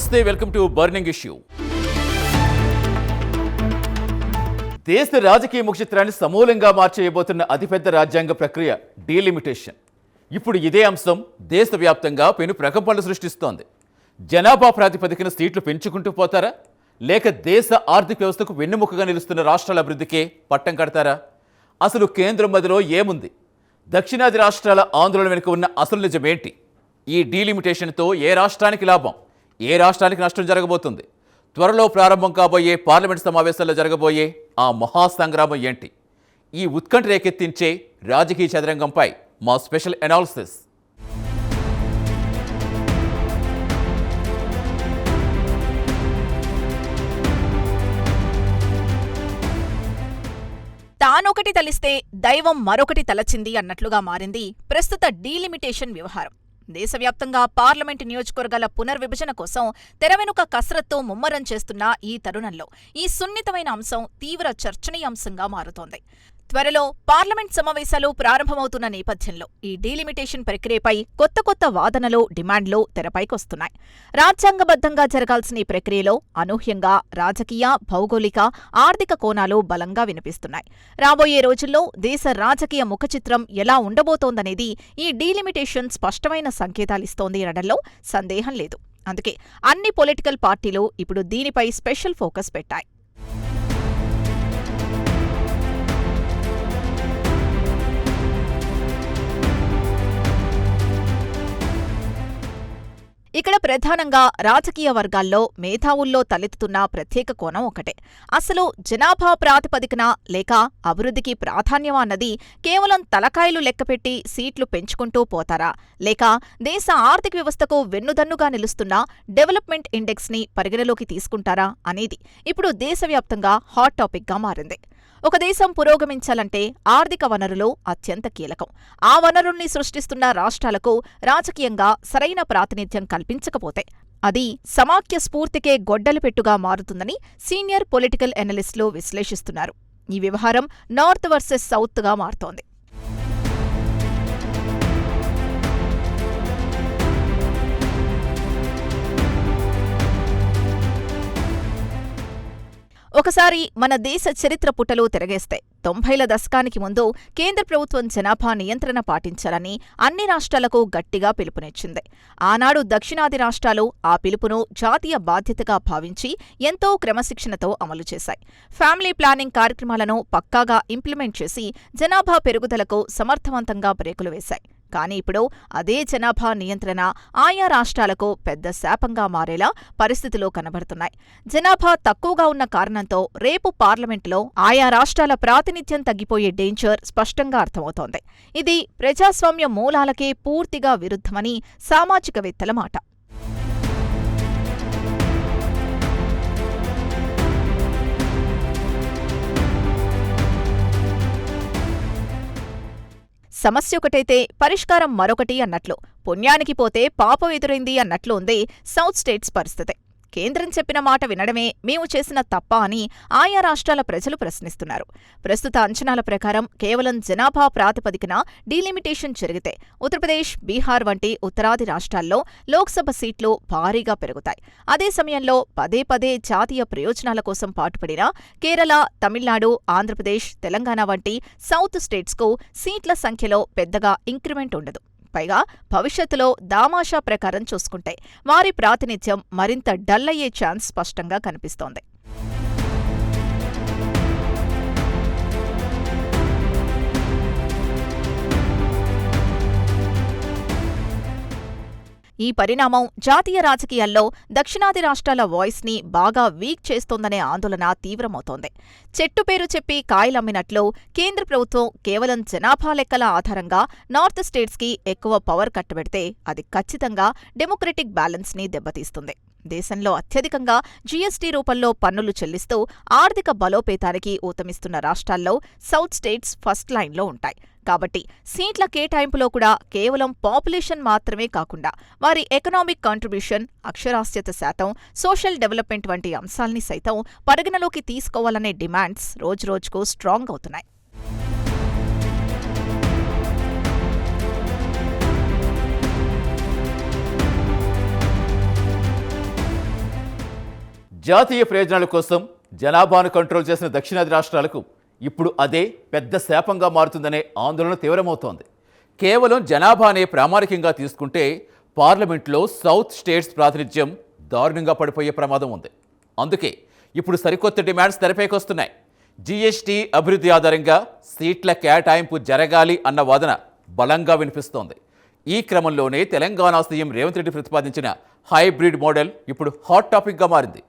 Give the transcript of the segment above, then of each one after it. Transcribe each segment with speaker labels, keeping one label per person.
Speaker 1: నమస్తే, welcome to burning issue. దేశ రాజకీయ ముఖచిత్రాన్ని సమూలంగా మార్చేయబోతున్న అతిపెద్ద రాజ్యాంగ ప్రక్రియ డీలిమిటేషన్. ఇప్పుడు ఇదే అంశం దేశవ్యాప్తంగా పెను ప్రకంపనలు సృష్టిస్తోంది. జనాభా ప్రాతిపదికన సీట్లు పెంచుకుంటూ పోతారా, లేక దేశ ఆర్థిక వ్యవస్థకు వెన్నెముకగా నిలుస్తున్న రాష్ట్రాల అభివృద్ధికే పట్టం కడతారా? అసలు కేంద్రం మధ్యలో ఏముంది? దక్షిణాది రాష్ట్రాల ఆందోళన వెనుక ఉన్న అసలు నిజమేంటి? ఈ డీలిమిటేషన్తో ఏ రాష్ట్రానికి లాభం, ఏ రాష్ట్రానికి నష్టం జరగబోతుంది? త్వరలో ప్రారంభం కాబోయే పార్లమెంట్ సమావేశాల్లో జరగబోయే ఆ మహాసంగ్రామం ఏంటి? ఈ ఉత్కంఠ రేకెత్తించే రాజకీయ చదరంగంపై మా స్పెషల్ అనాలిసిస్.
Speaker 2: తానొకటి తలిస్తే దైవం మరొకటి తలచింది అన్నట్లుగా మారింది ప్రస్తుత డీలిమిటేషన్ వ్యవహారం. దేశవ్యాప్తంగా పార్లమెంటు నియోజకవర్గాల పునర్విభజన కోసం తెరవెనుక కసరత్తు ముమ్మరం చేస్తున్న ఈ తరుణంలో ఈ సున్నితమైన అంశం తీవ్ర చర్చనీయాంశంగా మారుతోంది. త్వరలో పార్లమెంట్ సమావేశాలు ప్రారంభమవుతున్న నేపథ్యంలో ఈ డీలిమిటేషన్ ప్రక్రియపై కొత్త కొత్త వాదనలు, డిమాండ్లు తెరపైకొస్తున్నాయి. రాజ్యాంగబద్ధంగా జరగాల్సిన ఈ ప్రక్రియలో అనూహ్యంగా రాజకీయ, భౌగోళిక, ఆర్థిక కోణాలు బలంగా వినిపిస్తున్నాయి. రాబోయే రోజుల్లో దేశ రాజకీయ ముఖచిత్రం ఎలా ఉండబోతోందనేది ఈ డీలిమిటేషన్ స్పష్టమైన సంకేతాలిస్తోంది అనడంలో సందేహం లేదు. అందుకే అన్ని పొలిటికల్ పార్టీలు ఇప్పుడు దీనిపై స్పెషల్ ఫోకస్ పెట్టాయి. ఇక్కడ ప్రధానంగా రాజకీయ వర్గాల్లో, మేధావుల్లో తలెత్తుతున్న ప్రత్యేక కోణం ఒకటే. అసలు జనాభా ప్రాతిపదికన లేక అభివృద్ధికి ప్రాధాన్యమా అన్నది కేవలం తలకాయలు లెక్కపెట్టి సీట్లు పెంచుకుంటూ పోతారా, లేక దేశ ఆర్థిక వ్యవస్థకు వెన్నుదన్నుగా నిలుస్తున్న డెవలప్మెంట్ ఇండెక్స్ని పరిగణలోకి తీసుకుంటారా అనేది ఇప్పుడు దేశవ్యాప్తంగా హాట్ టాపిక్గా మారింది. ఒక దేశం పురోగమించాలంటే ఆర్థిక వనరులు అత్యంత కీలకం. ఆ వనరుల్ని సృష్టిస్తున్న రాష్ట్రాలకు రాజకీయంగా సరైన ప్రాతినిధ్యం కల్పించకపోతే అది సమాఖ్య స్ఫూర్తికే గొడ్డలిపెట్టుగా మారుతుందని సీనియర్ పొలిటికల్ ఎనలిస్టులు విశ్లేషిస్తున్నారు. ఈ వ్యవహారం నార్త్ వర్సెస్ సౌత్గా మారుతోంది. ఒకసారి మన దేశ చరిత్ర పుటలు తిరగేస్తే 90ల దశకానికి ముందు కేంద్ర ప్రభుత్వం జనాభా నియంత్రణ పాటించాలని అన్ని రాష్ట్రాలకు గట్టిగా పిలుపునిచ్చింది. ఆనాడు దక్షిణాది రాష్ట్రాలు ఆ పిలుపును జాతీయ బాధ్యతగా భావించి ఎంతో క్రమశిక్షణతో అమలు చేశాయి. ఫ్యామిలీ ప్లానింగ్ కార్యక్రమాలను పక్కాగా ఇంప్లిమెంట్ చేసి జనాభా పెరుగుదలకు సమర్థవంతంగా బ్రేకులు వేశాయి. కానీ ఇప్పుడు అదే జనాభా నియంత్రణ ఆయా రాష్ట్రాలకు పెద్ద శాపంగా మారేలా పరిస్థితులు కనబడుతున్నాయి. జనాభా తక్కువగా ఉన్న కారణంతో రేపు పార్లమెంటులో ఆయా రాష్ట్రాల ప్రాతినిధ్యం తగ్గిపోయే డేంజర్ స్పష్టంగా అర్థమవుతోంది. ఇది ప్రజాస్వామ్య మూలాలకే పూర్తిగా విరుద్ధమని సామాజికవేత్తల మాట. సమస్య ఒకటైతే పరిష్కారం మరొకటి అన్నట్లు, పుణ్యానికి పోతే పాపం ఎదురైంది అన్నట్లు ఉంది సౌత్ స్టేట్స్ పరిస్థితి. కేంద్రం చెప్పిన మాట వినడమే మేము చేసిన తప్ప అని ఆయా రాష్ట్రాల ప్రజలు ప్రశ్నిస్తున్నారు. ప్రస్తుత అంచనాల ప్రకారం కేవలం జనాభా ప్రాతిపదికన డీలిమిటేషన్ జరిగితే ఉత్తరప్రదేశ్, బీహార్ వంటి ఉత్తరాది రాష్ట్రాల్లో లోక్సభ సీట్లు భారీగా పెరుగుతాయి. అదే సమయంలో పదే పదే జాతీయ ప్రయోజనాల కోసం పాటుపడిన కేరళ, తమిళనాడు, ఆంధ్రప్రదేశ్, తెలంగాణ వంటి సౌత్ స్టేట్స్కు సీట్ల సంఖ్యలో పెద్దగా ఇంక్రిమెంట్ ఉండదు. పైగా భవిష్యత్తులో దామాషా ప్రకారం చూసుకుంటే వారి ప్రాతినిధ్యం మరింత డల్ అయ్యే ఛాన్స్ స్పష్టంగా కనిపిస్తోంది. ఈ పరిణామం జాతీయ రాజకీయాల్లో దక్షిణాది రాష్ట్రాల వాయిస్ని బాగా వీక్ చేస్తోందనే ఆందోళన తీవ్రమవుతోంది. చెట్టు పేరు చెప్పి కాయలమ్మినట్లు కేంద్ర ప్రభుత్వం కేవలం జనాభా లెక్కల ఆధారంగా నార్త్ స్టేట్స్కి ఎక్కువ పవర్ కట్టబెడితే అది ఖచ్చితంగా డెమోక్రటిక్ బ్యాలెన్స్ని దెబ్బతీస్తుంది. దేశంలో అత్యధికంగా జీఎస్టీ రూపంలో పన్నులు చెల్లిస్తూ ఆర్థిక బలోపేతానికి ఊతమిస్తున్న రాష్ట్రాల్లో సౌత్ స్టేట్స్ ఫస్ట్ లైన్లో ఉంటాయి. కాబట్టి సీట్ల కేటాయింపులో కూడా కేవలం పాపులేషన్ మాత్రమే కాకుండా వారి ఎకనామిక్ కాంట్రిబ్యూషన్, అక్షరాస్యత శాతం, సోషల్ డెవలప్మెంట్ వంటి అంశాల్ని సైతం పరిగణలోకి తీసుకోవాలనే డిమాండ్స్ రోజురోజుకు స్ట్రాంగ్ అవుతున్నాయి.
Speaker 1: జాతీయ ప్రయోజనాల కోసం జనాభాను కంట్రోల్ చేసిన దక్షిణాది రాష్ట్రాలకు ఇప్పుడు అదే పెద్ద శాపంగా మారుతుందనే ఆందోళన తీవ్రమవుతోంది. కేవలం జనాభానే ప్రామాణికంగా తీసుకుంటే పార్లమెంట్లో సౌత్ స్టేట్స్ ప్రాతినిధ్యం దారుణంగా పడిపోయే ప్రమాదం ఉంది. అందుకే ఇప్పుడు సరికొత్త డిమాండ్స్ తెరపైకొస్తున్నాయి. జీఎస్టీ అభివృద్ధి ఆధారంగా సీట్ల కేటాయింపు జరగాలి అన్న వాదన బలంగా వినిపిస్తోంది. ఈ క్రమంలోనే తెలంగాణ సీఎం రేవంత్ రెడ్డి ప్రతిపాదించిన హైబ్రిడ్ మోడల్ ఇప్పుడు హాట్ టాపిక్గా మారింది.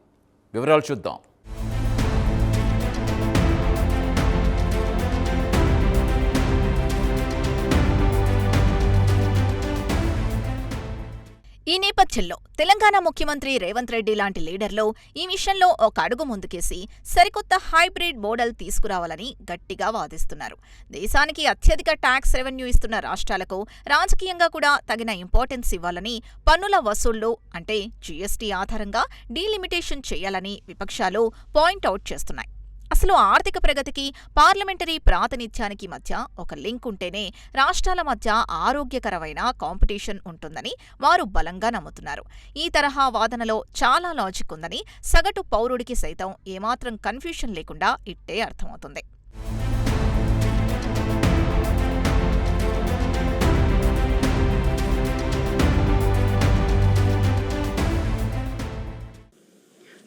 Speaker 1: వివరాలు చూద్దాం.
Speaker 2: ఈ నేపథ్యంలో తెలంగాణ ముఖ్యమంత్రి రేవంత్ రెడ్డి లాంటి లీడర్లు ఈ విషయంలో ఒక అడుగు ముందుకేసి సరికొత్త హైబ్రిడ్ మోడల్ తీసుకురావాలని గట్టిగా వాదిస్తున్నారు. దేశానికి అత్యధిక ట్యాక్స్ రెవెన్యూ ఇస్తున్న రాష్ట్రాలకు రాజకీయంగా కూడా తగిన ఇంపార్టెన్స్ ఇవ్వాలని, పన్నుల వసూళ్లు అంటే జీఎస్టీ ఆధారంగా డీలిమిటేషన్ చేయాలని విపక్షాలు పాయింట్అవుట్ చేస్తున్నాయి. అసలు ఆర్థిక ప్రగతికి, పార్లమెంటరీ ప్రాతినిధ్యానికి మధ్య ఒక లింక్ ఉంటేనే రాష్ట్రాల మధ్య ఆరోగ్యకరమైన కాంపిటీషన్ ఉంటుందని వారు బలంగా నమ్ముతున్నారు. ఈ తరహా వాదనలో చాలా లాజిక్ ఉందని సగటు పౌరుడికి సైతం ఏమాత్రం కన్ఫ్యూషన్ లేకుండా ఇట్టే అర్థమవుతుంది.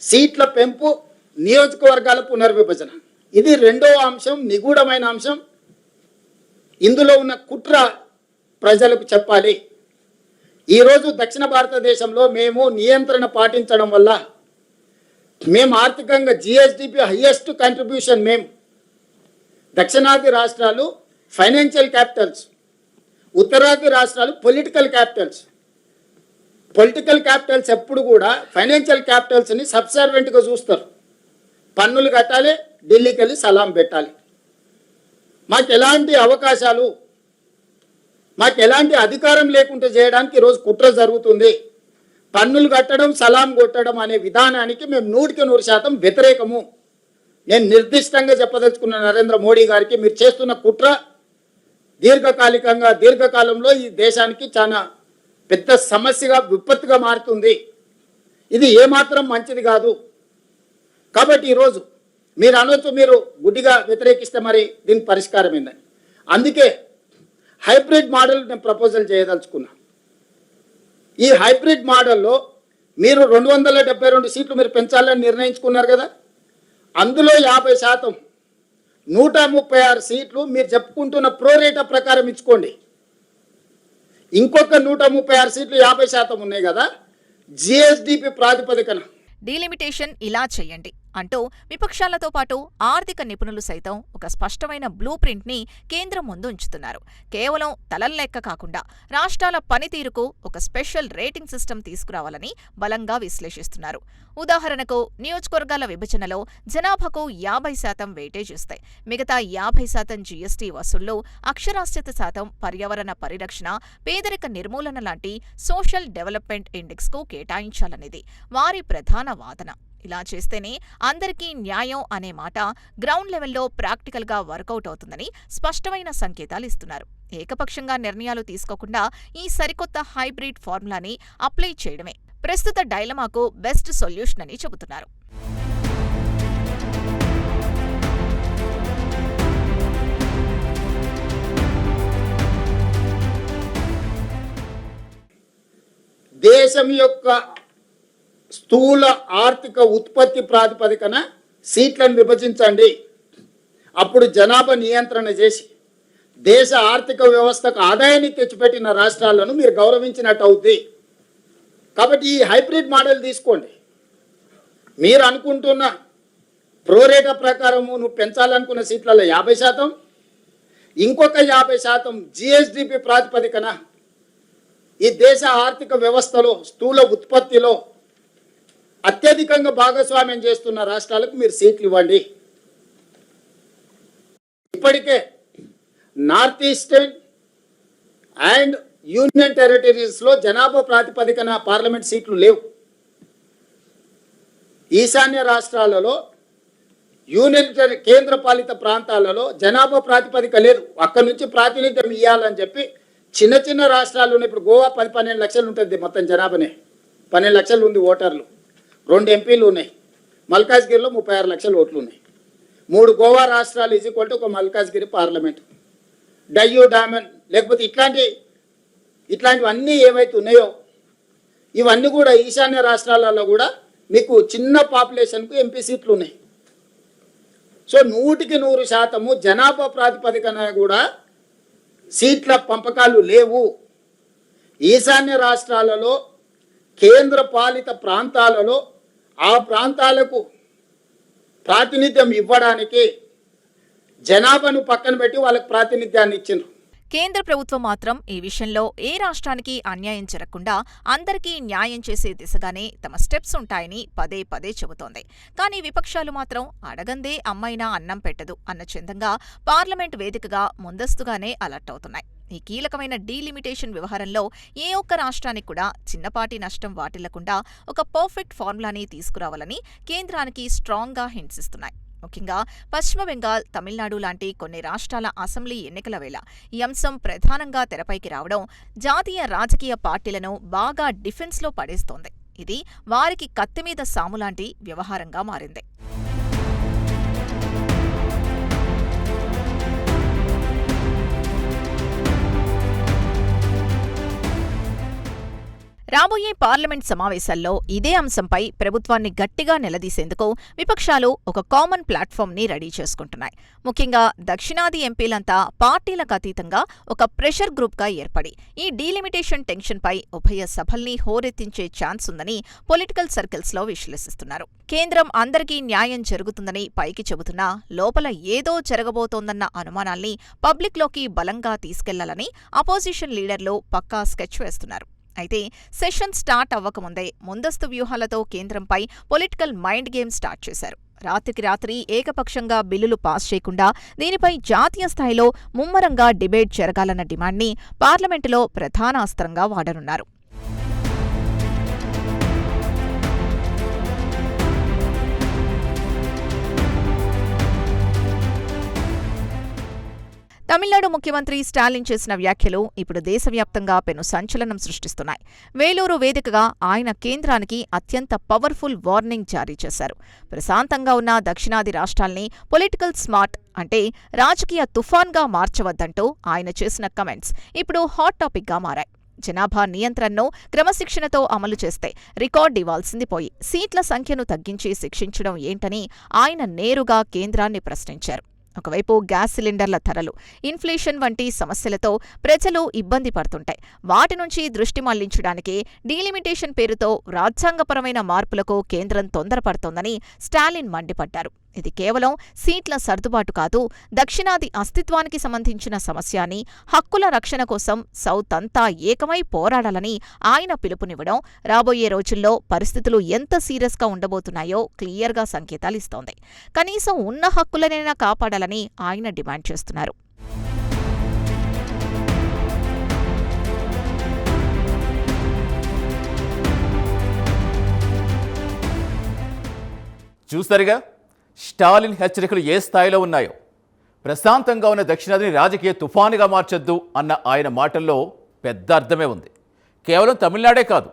Speaker 3: సీట్ల పెంపు, నియోజకవర్గాల పునర్విభజన, ఇది రెండో అంశం, నిగూఢమైన అంశం. ఇందులో ఉన్న కుట్ర ప్రజలకు చెప్పాలి. ఈరోజు దక్షిణ భారతదేశంలో మేము నియంత్రణ పాటించడం వల్ల మేము ఆర్థికంగా జిఎస్డిపి హైయెస్ట్ కంట్రిబ్యూషన్ మేము. దక్షిణాది రాష్ట్రాలు ఫైనాన్షియల్ క్యాపిటల్స్, ఉత్తరాది రాష్ట్రాలు పొలిటికల్ క్యాపిటల్స్. పొలిటికల్ క్యాపిటల్స్ ఎప్పుడు కూడా ఫైనాన్షియల్ క్యాపిటల్స్ని సబ్సర్వెంట్గా చూస్తారు. పన్నులు కట్టాలి, ఢిల్లీకి వెళ్ళి సలాం పెట్టాలి. మాకు ఎలాంటి అవకాశాలు, మాకు ఎలాంటి అధికారం లేకుండా చేయడానికి ఈరోజు కుట్ర జరుగుతుంది. పన్నులు కట్టడం, సలాం కొట్టడం అనే విధానానికి మేము 100% వ్యతిరేకము. నేను నిర్దిష్టంగా చెప్పదలుచుకున్న నరేంద్ర మోడీ గారికి, మీరు చేస్తున్న కుట్ర దీర్ఘకాలంలో ఈ దేశానికి చాలా పెద్ద సమస్యగా, విపత్తుగా మారుతుంది. ఇది ఏమాత్రం మంచిది కాదు. కాబట్టి ఈరోజు మీరు అనొచ్చు, మీరు గుడ్డిగా వ్యతిరేకిస్తే మరి దీని పరిష్కారం ఏందని. అందుకే హైబ్రిడ్ మోడల్ నేను ప్రపోజల్ చేయదలుచుకున్నా. ఈ హైబ్రిడ్ మోడల్లో మీరు 272 సీట్లు మీరు పెంచాలని నిర్ణయించుకున్నారు కదా, అందులో 50%, 136 సీట్లు మీరు చెప్పుకుంటున్న ప్రోరేటా ప్రకారం ఇచ్చుకోండి. ఇంకొక 136 సీట్లు 50% ఉన్నాయి కదా, జిఎస్డిపి ప్రాతిపదికన
Speaker 2: డీలిమిటేషన్ ఇలా చెయ్యండి అంటూ విపక్షాలతో పాటు ఆర్థిక నిపుణులు సైతం ఒక స్పష్టమైన బ్లూ ప్రింట్ని కేంద్రం ముందు ఉంచుతున్నారు. కేవలం తలల్లెక్క కాకుండా రాష్ట్రాల పనితీరుకు ఒక స్పెషల్ రేటింగ్ సిస్టమ్ తీసుకురావాలని బలంగా విశ్లేషిస్తున్నారు. ఉదాహరణకు నియోజకవర్గాల విభజనలో జనాభాకు 50% వెయిటేజ్ ఇస్తాయి. మిగతా 50% జీఎస్టీ వసూళ్లు, అక్షరాస్యత శాతం, పర్యావరణ పరిరక్షణ, పేదరిక నిర్మూలన లాంటి సోషల్ డెవలప్మెంట్ ఇండెక్స్కు కేటాయించాలనేది వారి ప్రధాన వాదన. ఇలా చేస్తేనే అందరికీ న్యాయం అనే మాట గ్రౌండ్ లెవెల్లో ప్రాక్టికల్గా వర్కౌట్ అవుతుందని స్పష్టమైన సంకేతాలు ఇస్తున్నారు. ఏకపక్షంగా నిర్ణయాలు తీసుకోకుండా ఈ సరికొత్త హైబ్రిడ్ ఫార్ములాని అప్లై చేయడమే ప్రస్తుత డైలమాకు బెస్ట్ సొల్యూషన్ అని చెబుతున్నారు.
Speaker 3: దేశం యొక్క స్థూల ఆర్థిక ఉత్పత్తి ప్రాతిపదికన సీట్లను విభజించండి. అప్పుడు జనాభా నియంత్రణ చేసి దేశ ఆర్థిక వ్యవస్థకు ఆదాయాన్ని తెచ్చిపెట్టిన రాష్ట్రాలను మీరు గౌరవించినట్టు అవుద్ది. కాబట్టి ఈ హైబ్రిడ్ మోడల్ తీసుకోండి. మీరు అనుకుంటున్న ప్రోరేటా ప్రకారము నువ్వు పెంచాలనుకున్న సీట్లలో 50%, ఇంకొక 50% జిఎస్డిపి ప్రాతిపదికన ఈ దేశ ఆర్థిక వ్యవస్థలో స్థూల ఉత్పత్తిలో అత్యధికంగా భాగస్వామ్యం చేస్తున్న రాష్ట్రాలకు మీరు సీట్లు ఇవ్వండి. ఇప్పటికే నార్త్ ఈస్టర్న్ అండ్ యూనియన్ టెరిటరీస్లో జనాభా ప్రాతిపదికన పార్లమెంట్ సీట్లు లేవు. ఈశాన్య రాష్ట్రాలలో, యూనియన్ కేంద్ర పాలిత ప్రాంతాలలో జనాభా ప్రాతిపదిక లేదు. అక్కడి నుంచి ప్రాతినిధ్యం ఇవ్వాలని చెప్పి చిన్న చిన్న రాష్ట్రాలు ఉన్నాయి. ఇప్పుడు గోవా 10-12 లక్షలు ఉంటుంది మొత్తం జనాభానే, 12 లక్షలు ఉంది ఓటర్లు, 2 ఎంపీలు ఉన్నాయి. మల్కాజ్గిరిలో 36 లక్షల ఓట్లు ఉన్నాయి. 3 గోవా రాష్ట్రాలు ఈజ్ఈక్వల్ టు ఒక మల్కాజ్గిరి పార్లమెంట్. డయ్యూ డామన్ లేకపోతే ఇట్లాంటివన్నీ ఏవైతే ఉన్నాయో ఇవన్నీ కూడా ఈశాన్య రాష్ట్రాలలో కూడా మీకు చిన్న పాపులేషన్కు ఎంపీ సీట్లు ఉన్నాయి. సో 100% జనాభా ప్రాతిపదికన కూడా సీట్ల పంపకాలు లేవు. ఈశాన్య రాష్ట్రాలలో కేంద్ర పాలిత ప్రాంతాలలో ఆ ప్రాంతాలకు ప్రాతినిధ్యం ఇవ్వడానికి జనాభాను పక్కన పెట్టి వాళ్ళకి ప్రాతినిధ్యాన్ని ఇచ్చిండ్రు.
Speaker 2: కేంద్ర ప్రభుత్వం మాత్రం ఈ విషయంలో ఏ రాష్ట్రానికి అన్యాయం జరగకుండా అందరికీ న్యాయం చేసే దిశగానే తమ స్టెప్స్ ఉంటాయని పదే పదే చెబుతోంది. కానీ విపక్షాలు మాత్రం అడగందే అమ్మైనా అన్నం పెట్టదు అన్న చందంగా పార్లమెంట్ వేదికగా ముందస్తుగానే అలర్ట్ అవుతున్నాయి. ఈ కీలకమైన డీలిమిటేషన్ వ్యవహారంలో ఏ ఒక్క రాష్ట్రానికి కూడా చిన్నపాటి నష్టం వాటిల్లకుండా ఒక పర్ఫెక్ట్ ఫార్ములాని తీసుకురావాలని కేంద్రానికి స్ట్రాంగ్గా హింట్స్ ఇస్తున్నాయి. ముఖ్యంగా పశ్చిమ బెంగాల్, తమిళనాడు లాంటి కొన్ని రాష్ట్రాల అసెంబ్లీ ఎన్నికల వేళ ఈ అంశం ప్రధానంగా తెరపైకి రావడం జాతీయ రాజకీయ పార్టీలను బాగా డిఫెన్స్లో పడేస్తోంది. ఇది వారికి కత్తిమీద సాములాంటి వ్యవహారంగా మారింది. రాబోయే పార్లమెంట్ సమావేశాల్లో ఇదే అంశంపై ప్రభుత్వాన్ని గట్టిగా నిలదీసేందుకు విపక్షాలు ఒక కామన్ ప్లాట్ఫామ్ని రెడీ చేసుకుంటున్నాయి. ముఖ్యంగా దక్షిణాది ఎంపీలంతా పార్టీలకు అతీతంగా ఒక ప్రెషర్ గ్రూప్గా ఏర్పడి ఈ డీలిమిటేషన్ టెన్షన్పై ఉభయ సభల్ని హోరెత్తించే ఛాన్స్ ఉందని పొలిటికల్ సర్కిల్స్లో విశ్లేషిస్తున్నారు. కేంద్రం అందరికీ న్యాయం జరుగుతుందని పైకి చెబుతున్నా లోపల ఏదో జరగబోతోందన్న అనుమానాల్ని పబ్లిక్లోకి బలంగా తీసుకెళ్లాలని అపోజిషన్ లీడర్లు పక్కా స్కెచ్ వేస్తున్నారు. అయితే సెషన్ స్టార్ట్ అవ్వకముందే ముందస్తు వ్యూహాలతో కేంద్రంపై పొలిటికల్ మైండ్ గేమ్ స్టార్ట్ చేశారు. రాత్రికి రాత్రి ఏకపక్షంగా బిల్లులు పాస్ చేయకుండా దీనిపై జాతీయ స్థాయిలో ముమ్మరంగా డిబేట్ జరగాలన్న డిమాండ్ని పార్లమెంటులో ప్రధాన అస్త్రంగా వాడనున్నారు. తమిళనాడు ముఖ్యమంత్రి స్టాలిన్ చేసిన వ్యాఖ్యలు ఇప్పుడు దేశవ్యాప్తంగా పెను సంచలనం సృష్టిస్తున్నాయి. వేలూరు వేదికగా ఆయన కేంద్రానికి అత్యంత పవర్ఫుల్ వార్నింగ్ జారీ చేశారు. ప్రశాంతంగా ఉన్న దక్షిణాది రాష్ట్రాల్ని పొలిటికల్ స్మార్ట్ అంటే రాజకీయ తుఫాన్గా మార్చవద్దంటూ ఆయన చేసిన కమెంట్స్ ఇప్పుడు హాట్ టాపిక్గా మారాయి. జనాభా నియంత్రణను క్రమశిక్షణతో అమలు చేస్తే రికార్డు ఇవ్వాల్సింది పోయి సీట్ల సంఖ్యను తగ్గించి శిక్షించడం ఏంటని ఆయన నేరుగా కేంద్రాన్ని ప్రశ్నించారు. ఒకవైపు గ్యాస్ సిలిండర్ల ధరలు, ఇన్ఫ్లేషన్ వంటి సమస్యలతో ప్రజలు ఇబ్బంది పడుతుంటాయి. వాటి నుంచి దృష్టి మళ్లించడానికి డీలిమిటేషన్ పేరుతో రాజ్యాంగపరమైన మార్పులకు కేంద్రం తొందరపడుతోందని స్టాలిన్ మండిపడ్డారు. ఇది కేవలం సీట్ల సర్దుబాటు కాదు, దక్షిణాది అస్తిత్వానికి సంబంధించిన సమస్య అని, హక్కుల రక్షణ కోసం సౌత్ అంతా ఏకమై పోరాడాలని ఆయన పిలుపునివ్వడం రాబోయే రోజుల్లో పరిస్థితులు ఎంత సీరియస్గా ఉండబోతున్నాయో క్లియర్గా సంకేతాలిస్తోంది. కనీసం ఉన్న హక్కులనైనా కాపాడాలని ఆయన డిమాండ్ చేస్తున్నారు.
Speaker 1: చూస్తారుగా స్టాలిన్ హెచ్చరికలు ఏ స్థాయిలో ఉన్నాయో. ప్రశాంతంగా ఉన్న దక్షిణాదిని రాజకీయ తుఫానుగా మార్చొద్దు అన్న ఆయన మాటల్లో పెద్ద అర్థమే ఉంది. కేవలం తమిళనాడే కాదు,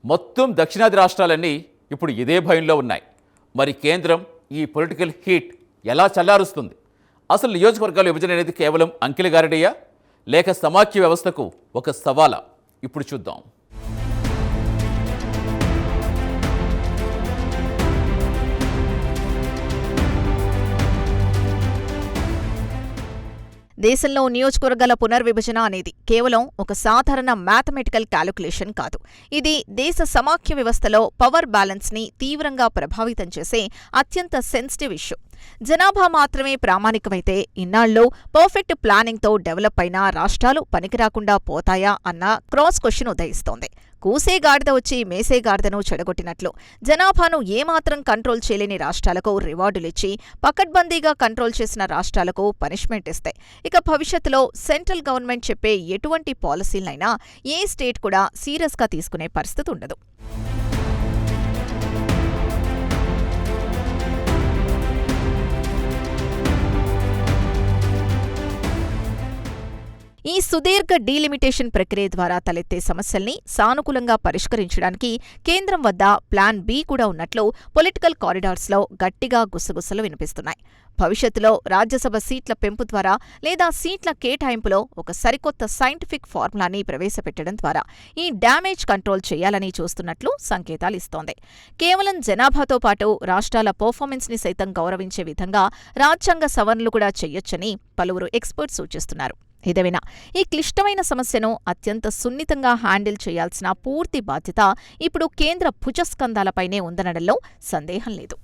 Speaker 1: మొత్తం దక్షిణాది రాష్ట్రాలన్నీ ఇప్పుడు ఇదే భయంలో ఉన్నాయి. మరి కేంద్రం ఈ పొలిటికల్ హీట్ ఎలా చల్లారుస్తుంది? అసలు నియోజకవర్గాల విభజన అనేది కేవలం అంకెల గారడీయా లేక సమాఖ్య వ్యవస్థకు ఒక సవాలా? ఇప్పుడు చూద్దాం.
Speaker 2: దేశంలో నియోజకవర్గాల పునర్విభజన అనేది కేవలం ఒక సాధారణ మ్యాథమెటికల్ క్యాలిక్యులేషన్ కాదు. ఇది దేశ సమాఖ్య వ్యవస్థలో పవర్ బ్యాలెన్స్ని తీవ్రంగా ప్రభావితం చేసే అత్యంత సెన్సిటివ్ ఇష్యూ. జనాభా మాత్రమే ప్రామాణికమైతే ఇన్నాళ్లు పర్ఫెక్ట్ ప్లానింగ్తో డెవలప్ అయిన రాష్ట్రాలు పనికిరాకుండా పోతాయా అన్న క్రాస్ క్వశ్చన్ ఉదయిస్తోంది. కూసేగాడిద వచ్చి మేసేగాడిదను చెడగొట్టినట్లు జనాభాను ఏమాత్రం కంట్రోల్ చేయలేని రాష్ట్రాలకు రివార్డులిచ్చి పకడ్బందీగా కంట్రోల్ చేసిన రాష్ట్రాలకు పనిష్మెంట్ ఇస్తాయి. ఇక భవిష్యత్తులో సెంట్రల్ గవర్నమెంట్ చెప్పే ఎటువంటి పాలసీలైనా ఏ స్టేట్ కూడా సీరియస్గా తీసుకునే పరిస్థితి ఉండదు. ఈ సుదీర్ఘ డీలిమిటేషన్ ప్రక్రియ ద్వారా తలెత్తే సమస్యల్ని సానుకూలంగా పరిష్కరించడానికి కేంద్రం వద్ద ప్లాన్ బి కూడా ఉన్నట్లు పొలిటికల్ కారిడార్స్లో గట్టిగా గుసగుసలు వినిపిస్తున్నాయి. భవిష్యత్తులో రాజ్యసభ సీట్ల పెంపు ద్వారా లేదా సీట్ల కేటాయింపులో ఒక సరికొత్త సైంటిఫిక్ ఫార్ములాని ప్రవేశపెట్టడం ద్వారా ఈ డ్యామేజ్ కంట్రోల్ చేయాలని చూస్తున్నట్లు సంకేతాలిస్తోంది. కేవలం జనాభాతో పాటు రాష్ట్రాల పర్ఫార్మెన్స్ని సైతం గౌరవించే విధంగా రాజ్యాంగ సవరణలు కూడా చెయ్యొచ్చని పలువురు ఎక్స్పర్ట్స్ సూచిస్తున్నారు. ఏదేమైనా ఈ క్లిష్టమైన సమస్యను అత్యంత సున్నితంగా హ్యాండిల్ చేయాల్సిన పూర్తి బాధ్యత ఇప్పుడు కేంద్ర భుజస్కంధాలపైనే ఉందనడంలో సందేహం లేదు.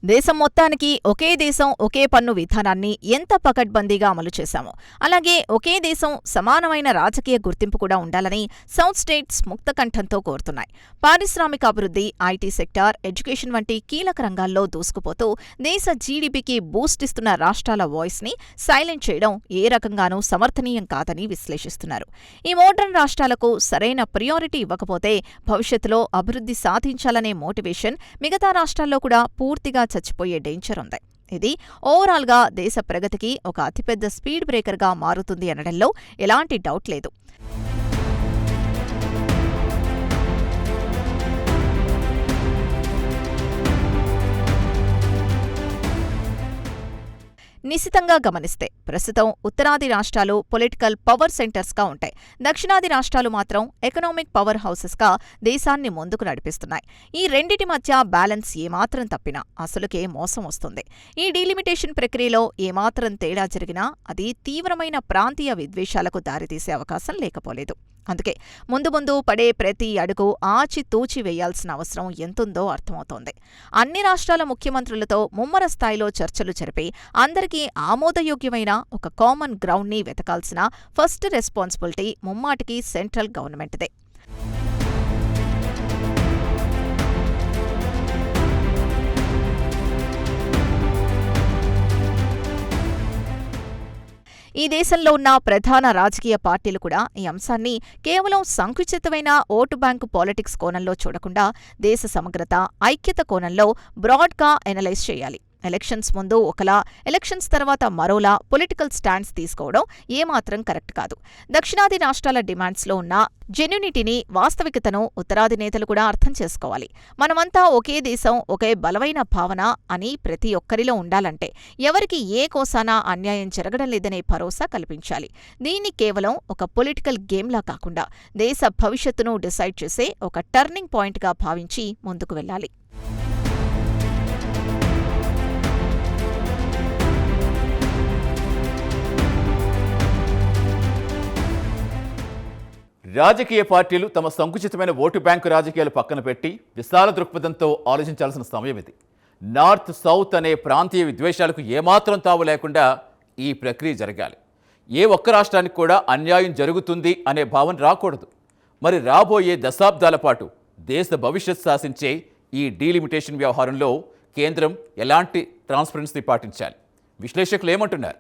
Speaker 2: దేశం మొత్తానికి ఒకే దేశం ఒకే పన్ను విధానాన్ని ఎంత పకడ్బందీగా అమలు చేశామో, అలాగే ఒకే దేశం సమానమైన రాజకీయ గుర్తింపు కూడా ఉండాలని సౌత్ స్టేట్స్ ముక్తకంఠంతో కోరుతున్నాయి. పారిశ్రామిక అభివృద్ధి, ఐటీ సెక్టార్, ఎడ్యుకేషన్ వంటి కీలక రంగాల్లో దూసుకుపోతూ దేశ జీడీపీకి బూస్ట్ ఇస్తున్న రాష్ట్రాల వాయిస్ని సైలెంట్ చేయడం ఏ రకంగానూ సమర్థనీయం కాదని విశ్లేషిస్తున్నారు. ఈ మోడ్రన్ రాష్ట్రాలకు సరైన ప్రియారిటీ ఇవ్వకపోతే భవిష్యత్తులో అభివృద్ధి సాధించాలనే మోటివేషన్ మిగతా రాష్ట్రాల్లో కూడా పూర్తిగా చచ్చిపోయే డేంజర్ ఉంది. ఇది ఓవరాల్గా దేశ ప్రగతికి ఒక అతిపెద్ద స్పీడ్ బ్రేకర్గా మారుతుంది అనడంలో ఎలాంటి డౌట్ లేదు. నిశితంగా గమనిస్తే ప్రస్తుతం ఉత్తరాది రాష్ట్రాలు పొలిటికల్ పవర్ సెంటర్స్గా ఉంటాయి. దక్షిణాది రాష్ట్రాలు మాత్రం ఎకనామిక్ పవర్ హౌసెస్గా దేశాన్ని ముందుకు నడిపిస్తున్నాయి. ఈ రెండిటి మధ్య బ్యాలెన్స్ ఏమాత్రం తప్పినా అసలుకే మోసం వస్తుంది. ఈ డీలిమిటేషన్ ప్రక్రియలో ఏమాత్రం తేడా జరిగినా అది తీవ్రమైన ప్రాంతీయ విద్వేషాలకు దారితీసే అవకాశం లేకపోలేదు. అందుకే ముందు పడే ప్రతి అడుగు ఆచితూచి వేయాల్సిన అవసరం ఎంతుందో అర్థమవుతోంది. అన్ని రాష్ట్రాల ముఖ్యమంత్రులతో ముమ్మర స్థాయిలో చర్చలు జరిపి అందరికీ ఆమోదయోగ్యమైన ఒక కామన్ గ్రౌండ్ని వెతకాల్సిన ఫస్ట్ రెస్పాన్సిబిలిటీ ముమ్మాటికి సెంట్రల్ గవర్నమెంట్దే. ఈ దేశంలో ఉన్న ప్రధాన రాజకీయ పార్టీలు కూడా ఈ అంశాన్ని కేవలం సంకుచితమైన ఓటు బ్యాంకు పాలిటిక్స్ కోణంలో చూడకుండా దేశ సమగ్రత, ఐక్యత కోణంలో బ్రాడ్గా ఎనలైజ్ చేయాలి. ఎలక్షన్స్ ముందు ఒకలా, ఎలక్షన్స్ తర్వాత మరోలా పొలిటికల్ స్టాండ్స్ తీసుకోవడం ఏమాత్రం కరెక్ట్ కాదు. దక్షిణాది రాష్ట్రాల డిమాండ్స్లో ఉన్న జెన్యూనిటీని, వాస్తవికతను ఉత్తరాది నేతలు కూడా అర్థం చేసుకోవాలి. మనమంతా ఒకే దేశం, ఒకే బలమైన భావన అని ప్రతి ఒక్కరిలో ఉండాలంటే ఎవరికి ఏ కోసానా అన్యాయం జరగడం లేదనే భరోసా కల్పించాలి. దీన్ని కేవలం ఒక పొలిటికల్ గేమ్లా కాకుండా దేశ భవిష్యత్తును డిసైడ్ చేసే ఒక టర్నింగ్ పాయింట్గా భావించి ముందుకు వెళ్ళాలి.
Speaker 1: రాజకీయ పార్టీలు తమ సంకుచితమైన ఓటు బ్యాంకు రాజకీయాలు పక్కన పెట్టి విశాల దృక్పథంతో ఆలోచించాల్సిన సమయం ఇది. నార్త్ సౌత్ అనే ప్రాంతీయ విద్వేషాలకు ఏమాత్రం తావు లేకుండా ఈ ప్రక్రియ జరగాలి. ఏ ఒక్క రాష్ట్రానికి కూడా అన్యాయం జరుగుతుంది అనే భావన రాకూడదు. మరి రాబోయే దశాబ్దాల పాటు దేశ భవిష్యత్ శాసించే ఈ డీలిమిటేషన్ వ్యవహారంలో కేంద్రం ఎలాంటి ట్రాన్స్పరెన్సీ పాటించాలి? విశ్లేషకులు ఏమంటున్నారు?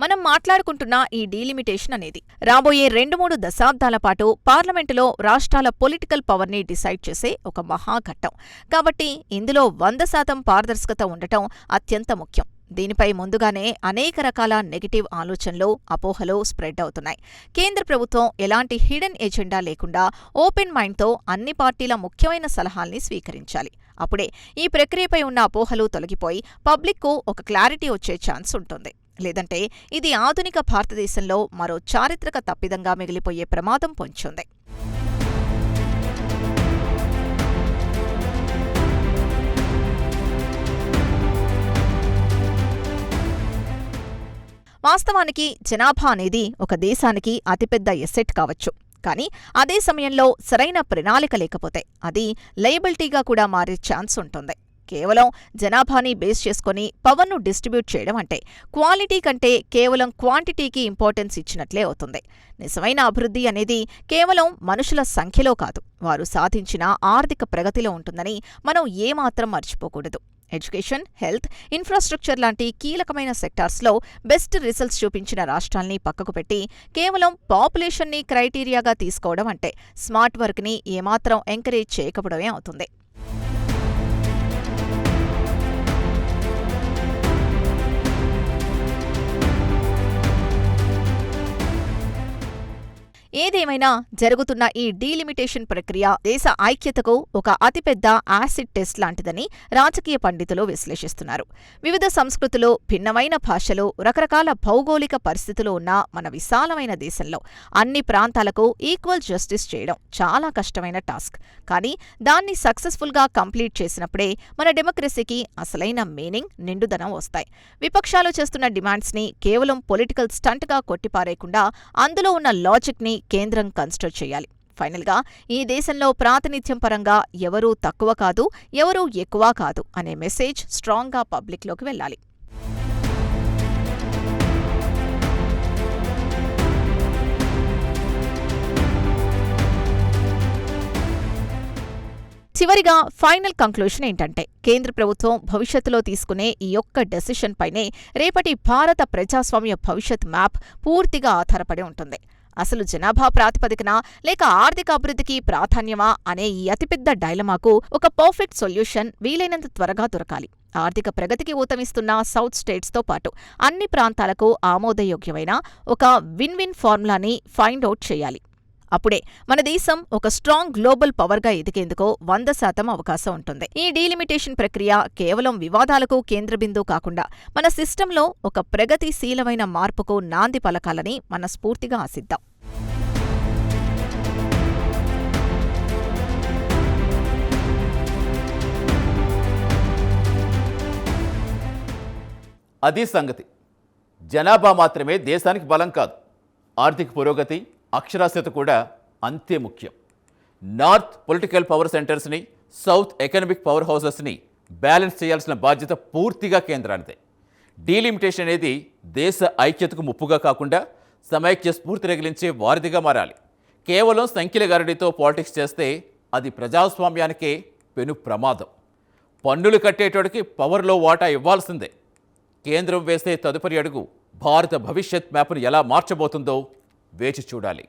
Speaker 2: మనం మాట్లాడుకుంటున్న ఈ డీలిమిటేషన్ అనేది రాబోయే 2-3 దశాబ్దాల పాటు పార్లమెంటులో రాష్ట్రాల పొలిటికల్ పవర్ని డిసైడ్ చేసే ఒక మహాఘట్టం. కాబట్టి ఇందులో 100% పారదర్శకత ఉండటం అత్యంత ముఖ్యం. దీనిపై ముందుగానే అనేక రకాల నెగటివ్ ఆలోచనలు, అపోహలు స్ప్రెడ్ అవుతున్నాయి. కేంద్ర ప్రభుత్వం ఎలాంటి హిడెన్ ఎజెండా లేకుండా ఓపెన్ మైండ్తో అన్ని పార్టీల ముఖ్యమైన సలహాల్ని స్వీకరించాలి. అప్పుడే ఈ ప్రక్రియపై ఉన్న అపోహలు తొలగిపోయి పబ్లిక్కు ఒక క్లారిటీ వచ్చే ఛాన్స్ ఉంటుంది. లేదంటే ఇది ఆధునిక భారతదేశంలో మరో చారిత్రక తప్పిదంగా మిగిలిపోయే ప్రమాదం పొంచుంది. వాస్తవానికి జనాభా అనేది ఒక దేశానికి అతిపెద్ద ఎసెట్ కావచ్చు. కానీ అదే సమయంలో సరైన ప్రణాళిక లేకపోతే అది లయబిలిటీగా కూడా మారే ఛాన్స్ ఉంటుంది. కేవలం జనాభాని బేస్ చేసుకుని పవర్ను డిస్ట్రిబ్యూట్ చేయడం అంటే క్వాలిటీ కంటే కేవలం క్వాంటిటీకి ఇంపార్టెన్స్ ఇచ్చినట్లే అవుతుంది. నిజమైన అభివృద్ధి అనేది కేవలం మనుషుల సంఖ్యలో కాదు, వారు సాధించిన ఆర్థిక ప్రగతిలో ఉంటుందని మనం ఏమాత్రం మర్చిపోకూడదు. ఎడ్యుకేషన్, హెల్త్, ఇన్ఫ్రాస్ట్రక్చర్ లాంటి కీలకమైన సెక్టార్స్లో బెస్ట్ రిజల్ట్స్ చూపించిన రాష్ట్రాల్ని పక్కకు పెట్టి కేవలం పాపులేషన్ని క్రైటీరియాగా తీసుకోవడం అంటే స్మార్ట్ వర్క్ని ఏమాత్రం ఎంకరేజ్ చేయకపోవడమే అవుతుంది. ఏదేమైనా జరుగుతున్న ఈ డీలిమిటేషన్ ప్రక్రియ దేశ ఐక్యతకు ఒక అతిపెద్ద యాసిడ్ టెస్ట్ లాంటిదని రాజకీయ పండితులు విశ్లేషిస్తున్నారు. వివిధ సంస్కృతులు, భిన్నమైన భాషలు, రకరకాల భౌగోళిక పరిస్థితులు ఉన్న మన విశాలమైన దేశంలో అన్ని ప్రాంతాలకు ఈక్వల్ జస్టిస్ చేయడం చాలా కష్టమైన టాస్క్. కానీ దాన్ని సక్సెస్ఫుల్గా కంప్లీట్ చేసినప్పుడే మన డెమోక్రసీకి అసలైన మీనింగ్, నిండుదనం వస్తాయి. విపక్షాలు చేస్తున్న డిమాండ్స్ని కేవలం పొలిటికల్ స్టంట్గా కొట్టిపారేయకుండా అందులో ఉన్న లాజిక్ని కేంద్రం కన్సిడర్ చేయాలి. ఫైనల్గా ఈ దేశంలో ప్రాతినిధ్యం పరంగా ఎవరూ తక్కువ కాదు, ఎవరూ ఎక్కువ కాదు అనే మెసేజ్ స్ట్రాంగ్గా పబ్లిక్లోకి వెళ్ళాలి. చివరిగా ఫైనల్ కంక్లూషన్ ఏంటంటే కేంద్ర ప్రభుత్వం భవిష్యత్తులో తీసుకునే ఈ ఒక్క డెసిషన్ పైనే రేపటి భారత ప్రజాస్వామ్య భవిష్యత్ మ్యాప్ పూర్తిగా ఆధారపడి ఉంటుంది. అసలు జనాభా ప్రాతిపదికన లేక ఆర్థిక అభివృద్ధికి ప్రాధాన్యమా అనే ఈ అతిపెద్ద డైలమాకు ఒక పర్ఫెక్ట్ సొల్యూషన్ వీలైనంత త్వరగా దొరకాలి. ఆర్థిక ప్రగతికి ఊతమిస్తున్న సౌత్ స్టేట్స్తో పాటు అన్ని ప్రాంతాలకు ఆమోదయోగ్యమైన ఒక విన్ విన్ ఫార్ములాని ఫైండ్ అవుట్ చేయాలి. అప్పుడే మన దేశం ఒక స్ట్రాంగ్ గ్లోబల్ పవర్గా ఎదిగేందుకు 100% అవకాశం ఉంటుంది. ఈ డీలిమిటేషన్ ప్రక్రియ కేవలం వివాదాలకు కేంద్రబిందువు కాకుండా మన సిస్టంలో ఒక ప్రగతిశీలమైన మార్పుకు నాంది పలకాలని మనస్ఫూర్తిగా ఆశిద్దాం.
Speaker 1: అది సంగతి. జనాభా మాత్రమే దేశానికి బలం కాదు. ఆర్థిక పురోగతి, అక్షరాస్యత కూడా అంతే ముఖ్యం. నార్త్ పొలిటికల్ పవర్ సెంటర్స్ని, సౌత్ ఎకనామిక్ పవర్ హౌసెస్ని బ్యాలెన్స్ చేయాల్సిన బాధ్యత పూర్తిగా కేంద్రానిదే. డీలిమిటేషన్ అనేది దేశ ఐక్యతకు ముప్పుగా కాకుండా సమైక్య స్ఫూర్తి రగిలించే వారధిగా మారాలి. కేవలం సంఖ్యల గారడీతో పాలిటిక్స్ చేస్తే అది ప్రజాస్వామ్యానికే పెను ప్రమాదం. పన్నులు కట్టేటోడికి పవర్లో వాటా ఇవ్వాల్సిందే. కేంద్రం వేసే తదుపరి అడుగు భారత భవిష్యత్ మ్యాప్ను ఎలా మార్చబోతుందో వేచి చూడాలి.